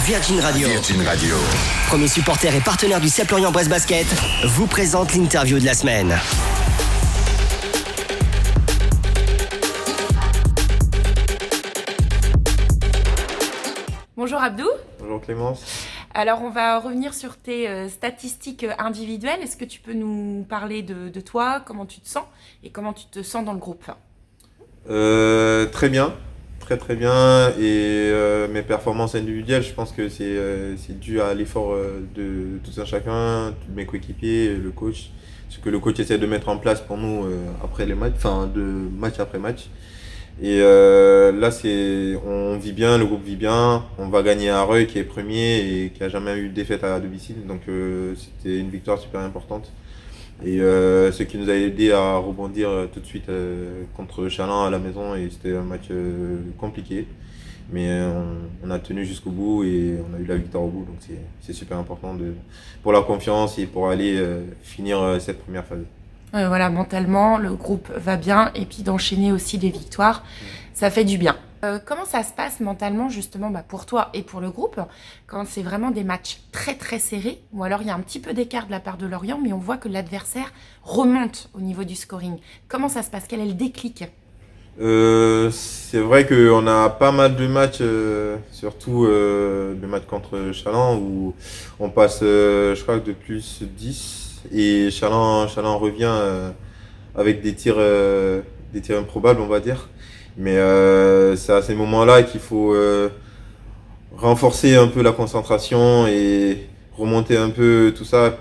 Virgin Radio. Virgin Radio. Premier supporter et partenaire du CEP Lorient-Brest Basket, vous présente l'interview de la semaine. Bonjour Abdou. Bonjour Clémence. Alors on va revenir sur tes statistiques individuelles. Est-ce que tu peux nous parler de toi, comment tu te sens et comment tu te sens dans le groupe ? Très bien, très bien. Et mes performances individuelles, je pense que c'est dû à l'effort de tout un chacun, de mes coéquipiers, le coach. Ce que le coach essaie de mettre en place pour nous après les matchs, de match après match. Et là, on vit bien, le groupe vit bien. On va gagner à Reuil qui est premier et qui a jamais eu de défaite à domicile. Donc c'était une victoire super importante. Et ce qui nous a aidé à rebondir tout de suite contre Chalin à la maison. Et c'était un match compliqué. Mais on a tenu jusqu'au bout et on a eu la victoire au bout. Donc c'est super important pour la confiance et pour aller finir cette première phase. Voilà, mentalement, le groupe va bien et puis d'enchaîner aussi des victoires, ça fait du bien. Comment ça se passe mentalement justement pour toi et pour le groupe quand c'est vraiment des matchs très très serrés ou alors il y a un petit peu d'écart de la part de Lorient mais on voit que l'adversaire remonte au niveau du scoring. Comment ça se passe ? Quel est le déclic ? C'est vrai qu'on a pas mal de matchs, surtout le match contre Chalin où on passe, je crois, de plus 10. Et Chalin revient avec des tirs improbables, on va dire. Mais c'est à ces moments-là qu'il faut renforcer un peu la concentration et remonter un peu tout ça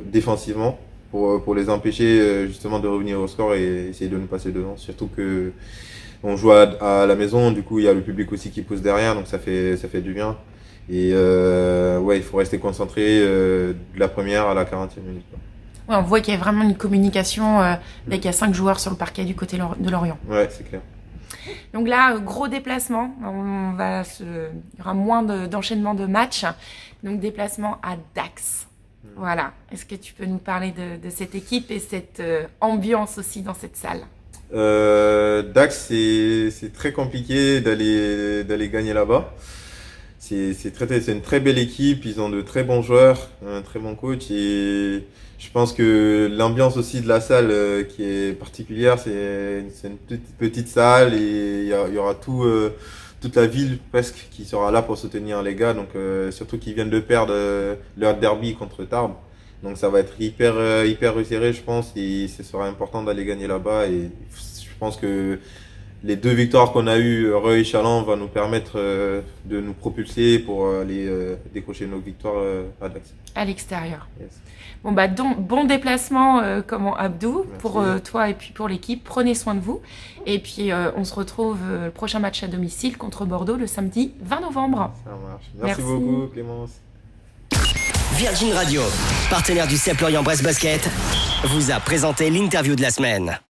défensivement pour les empêcher justement de revenir au score et essayer de nous passer devant. Surtout que on joue à la maison, du coup il y a le public aussi qui pousse derrière, donc ça fait du bien. Et il faut rester concentré de la première à la 40e minute. Ouais, on voit qu'il y a vraiment une communication avec 5 joueurs sur le parquet du côté de Lorient. Ouais, c'est clair. Donc là, gros déplacement. Il y aura moins d'enchaînement de matchs. Donc déplacement à Dax. Voilà. Est-ce que tu peux nous parler de cette équipe et cette ambiance aussi dans cette salle ? Dax, c'est très compliqué d'aller gagner là-bas. C'est une très belle équipe, ils ont de très bons joueurs, un très bon coach et je pense que l'ambiance aussi de la salle qui est particulière, c'est une petite salle et il y aura toute la ville presque qui sera là pour soutenir les gars, donc surtout qu'ils viennent de perdre leur derby contre Tarbes. Donc ça va être hyper resserré je pense et ce sera important d'aller gagner là-bas et je pense que les 2 victoires qu'on a eues, Reuil et Chalin, vont nous permettre de nous propulser pour aller décrocher nos victoires à Dax. À l'extérieur. Yes. Bon déplacement Abdou. Merci. Pour toi et puis pour l'équipe. Prenez soin de vous. Et puis on se retrouve le prochain match à domicile contre Bordeaux le samedi 20 novembre. Ça marche. Merci. Merci beaucoup Clémence. Virgin Radio, partenaire du CEP Lorient-Brest Basket, vous a présenté l'interview de la semaine.